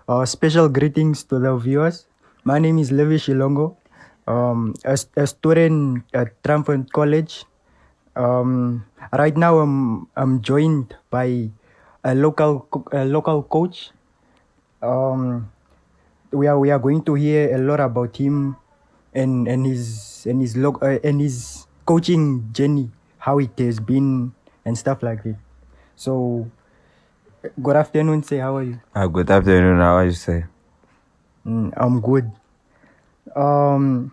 Special greetings to the viewers. My name is Levi Shilongo, a student at Triumphant College. Right now, I'm joined by a local coach. Um, we are going to hear a lot about him and his coaching journey, how it has been and stuff like that. So, good afternoon. Say, how are you? Good afternoon. How are you, say? I'm good. Um,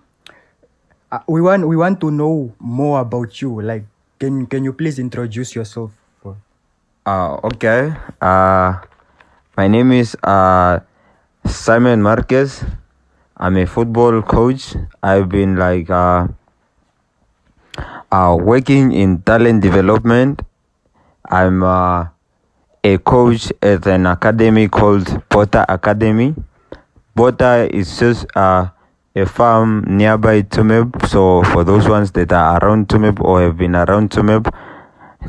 we want to know more about you. Like, can you please introduce yourself? Okay. My name is Simon Marquez. I'm a football coach. I've been working in talent development. I'm a coach at an academy called Bota Academy. Bota is just a farm nearby Tumeb. So for those ones that are around Tumeb or have been around Tumeb,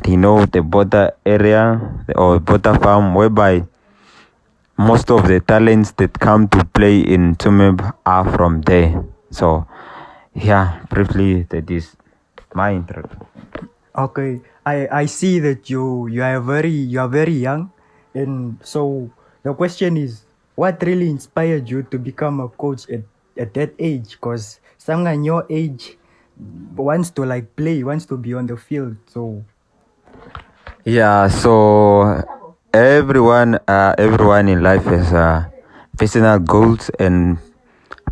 they know the Bota area or Bota farm, whereby most of the talents that come to play in Tumeb are from there. So yeah, briefly, that is my intro. Okay, I see that you are very young, and so the question is, what really inspired you to become a coach at that age? Because someone your age wants to like play, wants to be on the field. So Yeah, so everyone in life has personal goals and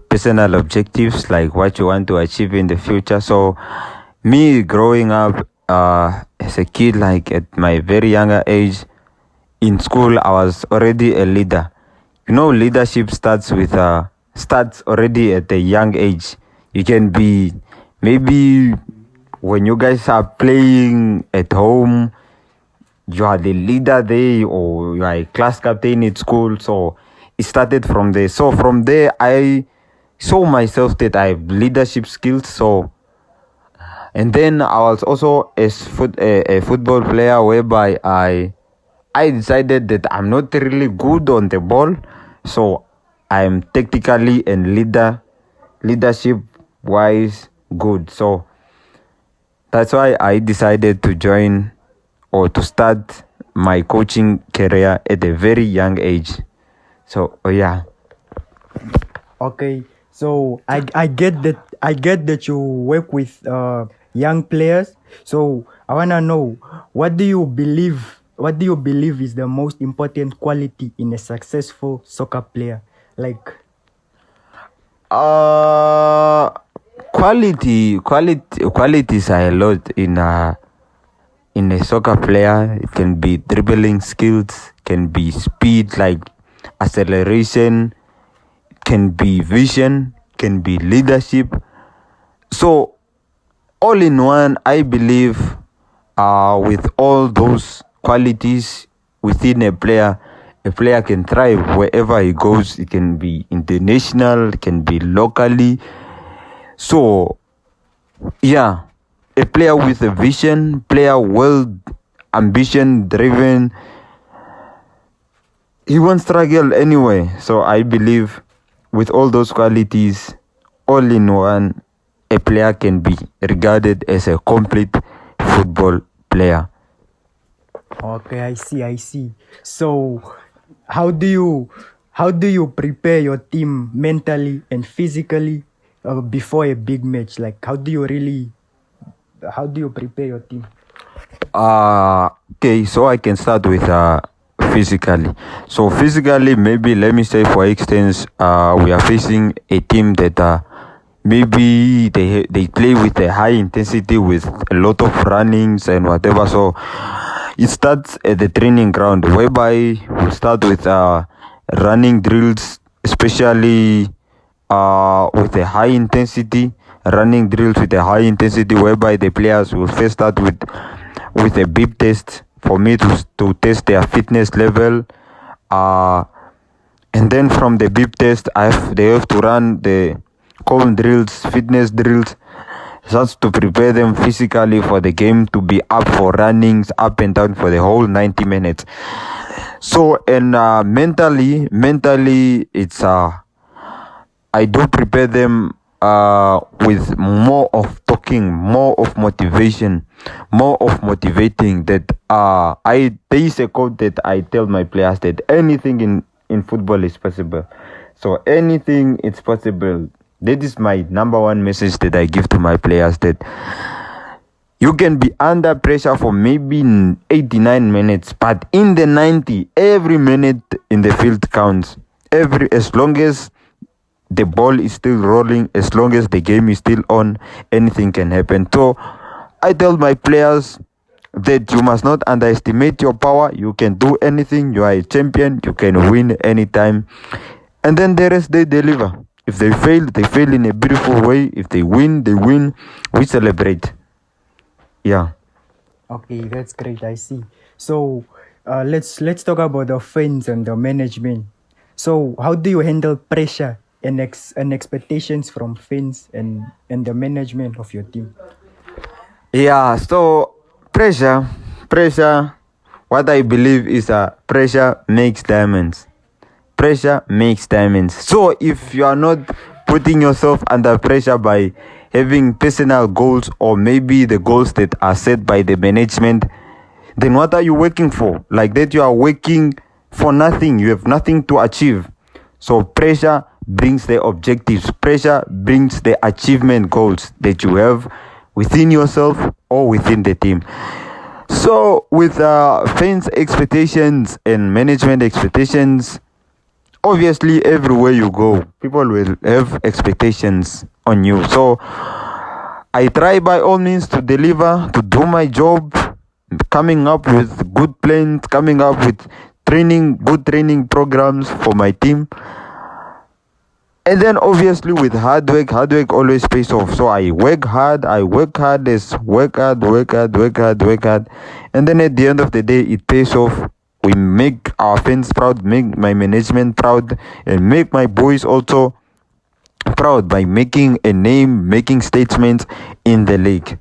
personal objectives, like what you want to achieve in the future. So me growing up as a kid, like at my very younger age in school, I was already a leader. Leadership starts already at a young age. You can be, maybe when you guys are playing at home, you are the leader there, or you are a class captain at school. So it started from there. So from there, I saw myself that I have leadership skills. So, and then I was also a football player, whereby I decided that I'm not really good on the ball. So I'm tactically and leadership wise good. So that's why I decided to join or to start my coaching career at a very young age. So yeah. okay, so I get that you work with young players. So I wanna know, what do you believe is the most important quality in a successful soccer player? Like, Uh qualities are a lot in a soccer player. It can be dribbling skills, can be speed, like acceleration, can be vision, can be leadership. So all in one, I believe with all those qualities within a player can thrive wherever he goes. It can be international, it can be locally. So yeah, a player with a vision, player well ambition driven, he won't struggle anyway. So I believe with all those qualities, all in one, a player can be regarded as a complete football player. okay, I see. So how do you prepare your team mentally and physically before a big match? Like, how do you prepare your team? Okay, so I can start with physically. So physically, maybe let me say for instance, we are facing a team that maybe they play with a high intensity with a lot of runnings and whatever. So it starts at the training ground, whereby we start with running drills, especially with a high intensity running drills with a high intensity, whereby the players will first start with a beep test for me to test their fitness level, and then from the beep test they have to run the cold drills, fitness drills, just to prepare them physically for the game, to be up for runnings up and down for the whole 90 minutes. So and mentally, it's I do prepare them with more of talking, more of motivation, more of motivating. That there is a quote that I tell my players that anything in football is possible. So anything it's possible. That is my number one message that I give to my players, that you can be under pressure for maybe 89 minutes, but in the 90, every minute in the field counts. As long as the ball is still rolling, as long as the game is still on, anything can happen. So I tell my players that you must not underestimate your power. You can do anything. You are a champion. You can win anytime. And then the rest, they deliver. If they fail in a beautiful way. If they win, they win. We celebrate. Yeah. Okay, that's great. I see. So let's talk about the fans and the management. So how do you handle pressure and expectations from fans and the management of your team? Yeah, so pressure, what I believe is pressure makes diamonds. Pressure makes diamonds. So if you are not putting yourself under pressure by having personal goals, or maybe the goals that are set by the management, then what are you working for? Like that, you are working for nothing. You have nothing to achieve. So pressure brings the objectives. Pressure brings the achievement goals that you have within yourself or within the team. So with fans' expectations and management expectations, obviously everywhere you go, people will have expectations on you. So I try by all means to deliver, to do my job, coming up with good plans, coming up with good training programs for my team. And then obviously with hard work always pays off. So I work hard, work hard. And then at the end of the day, it pays off. We make our fans proud, make my management proud, and make my boys also proud by making a name, making statements in the league.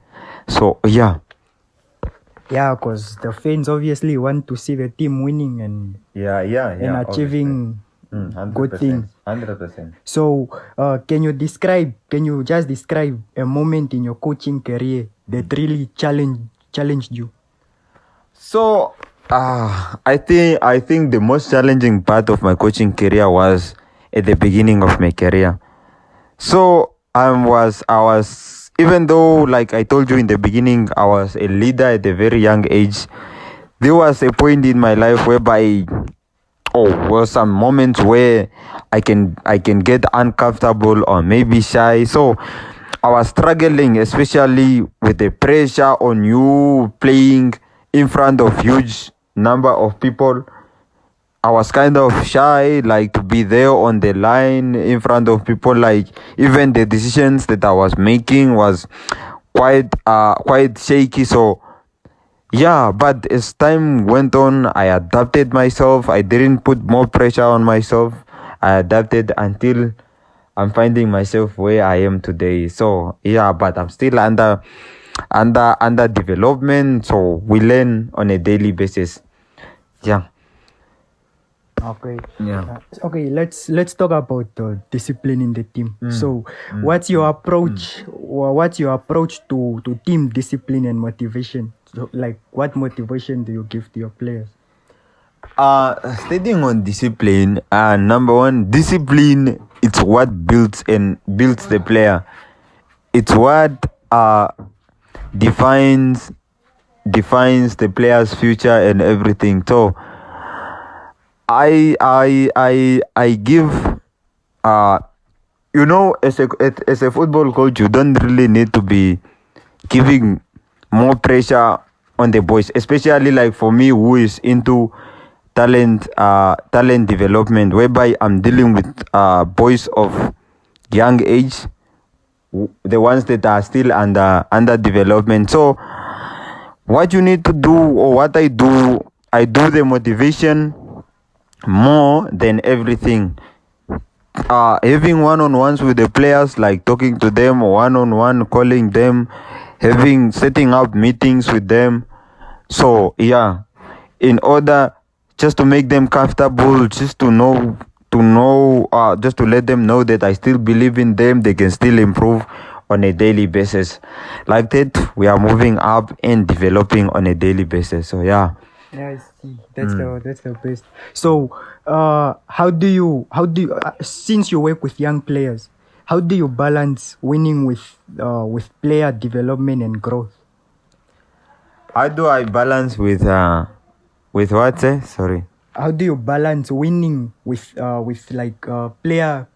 So yeah. Yeah, because the fans obviously want to see the team winning and achieving good things. 100%. So can you just describe a moment in your coaching career that really challenged you? So I think the most challenging part of my coaching career was at the beginning of my career. So I was, even though, like I told you in the beginning, I was a leader at a very young age. There was a point in my life whereby were some moments where I can get uncomfortable or maybe shy. So I was struggling, especially with the pressure on you playing in front of huge number of people. I was kind of shy, like to be there on the line in front of people. Like even the decisions that I was making was quite shaky. So yeah, but as time went on, I adapted myself. I didn't put more pressure on myself. I adapted until I'm finding myself where I am today. So yeah, but I'm still under development. So we learn on a daily basis. Yeah. Okay. Yeah. Okay. Let's talk about discipline in the team. So, what's your approach? What's your approach to team discipline and motivation? So, like, what motivation do you give to your players? Stating on discipline, number one, discipline, it's what builds the player. It's what defines the player's future and everything. So I give as a football coach, you don't really need to be giving more pressure on the boys, especially like for me, who is into talent development, whereby I'm dealing with boys of young age, the ones that are still under development. So what you need to do, or what I do the motivation more than everything. Having one-on-ones with the players, like talking to them one-on-one, calling them, setting up meetings with them. So yeah, in order just to make them comfortable, just to just to let them know that I still believe in them. They can still improve on a daily basis. Like that, we are moving up and developing on a daily basis. So yeah. Yeah, I see. That's the best. So, how do you since you work with young players, how do you balance winning with player development and growth? How do I balance with what? Sorry. How do you balance winning with like player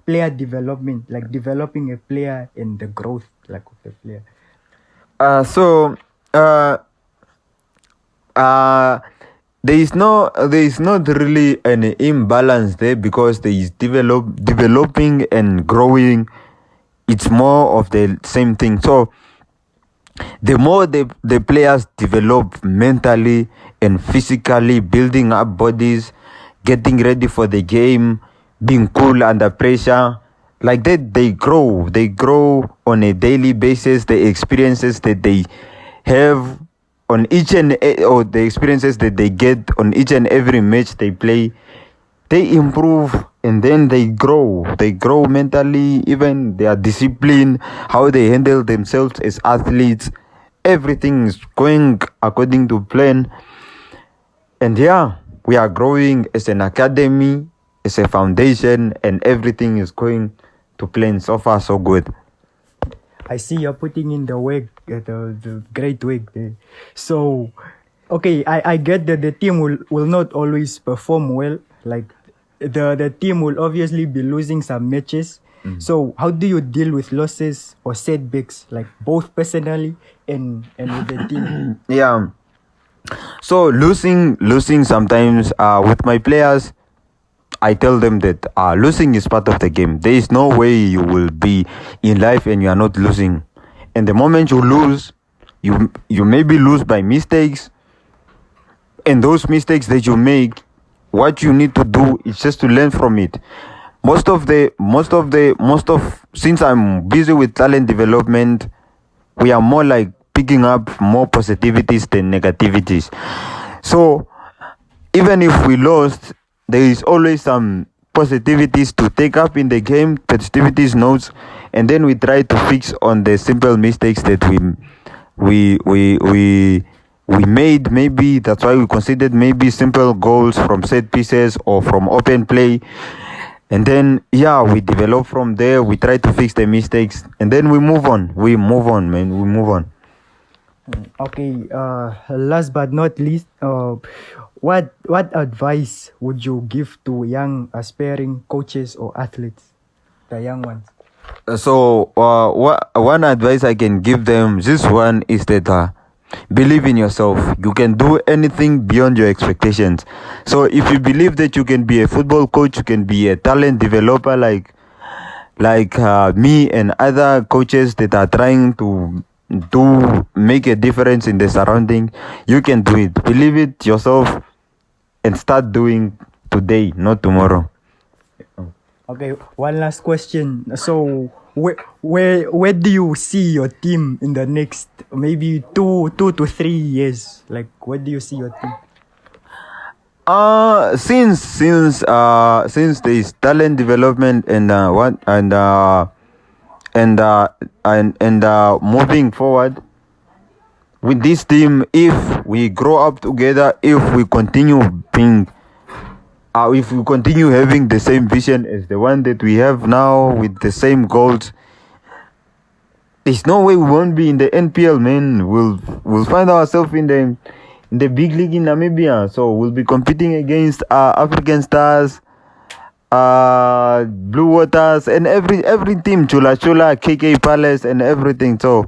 development, like developing a player and the growth like of the player? So there is not really an imbalance there, because there is developing and growing. It's more of the same thing. So the more the players develop mentally and physically, building up bodies, getting ready for the game, being cool under pressure, like that, they grow on a daily basis. The experiences that they have on or the experiences that they get on each and every match they play, they improve, and then they grow mentally. Even their discipline, how they handle themselves as athletes, everything is going according to plan. And yeah, we are growing as an academy, as a foundation, and everything is going to plan. So far so good. I see you're putting in the work, the great work there. So, okay, I get that the team will not always perform well. Like the team will obviously be losing some matches. So how do you deal with losses or setbacks, like both personally and with the team? Yeah. So losing sometimes with my players, I tell them that losing is part of the game. There is no way you will be in life and you are not losing. And the moment you lose, you maybe lose by mistakes. And those mistakes that you make, what you need to do is just to learn from it. Since I'm busy with talent development, we are more like picking up more positivities than negativities. So even if we lost, there is always some positivities to take up in the game, positivities notes, and then we try to fix on the simple mistakes that we made. Maybe that's why we considered maybe simple goals from set pieces or from open play. And then we develop from there. We try to fix the mistakes, and then we move on, man. We move on. Okay, last but not least, what advice would you give to young aspiring coaches or athletes, the young ones? So one advice I can give them, this one, is that believe in yourself. You can do anything beyond your expectations. So if you believe that you can be a football coach, you can be a talent developer like me and other coaches that are trying to make a difference in the surrounding, you can do it. Believe it yourself and start doing today, not tomorrow. Okay, one last question. So where do you see your team in the next maybe 2 to 3 years? Like, where do you see your team? Since there is talent development and moving forward with this team, if we grow up together, if we continue having the same vision as the one that we have now, with the same goals, there's no way we won't be in the NPL, man. We'll find ourselves in the big league in Namibia. So we'll be competing against African Stars, Blue Waters, and every team, Chula Chula, KK Palace, and everything. So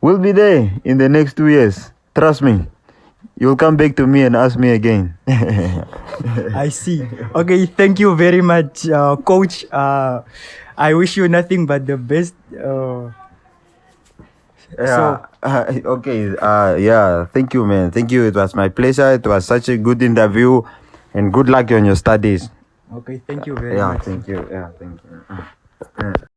we'll be there in the next 2 years. Trust me. You'll come back to me and ask me again. I see. Okay, thank you very much, Coach. I wish you nothing but the best. Okay. Thank you, man. Thank you. It was my pleasure. It was such a good interview, and good luck on your studies. Okay, thank you very much. Thank you. Yeah, thank you.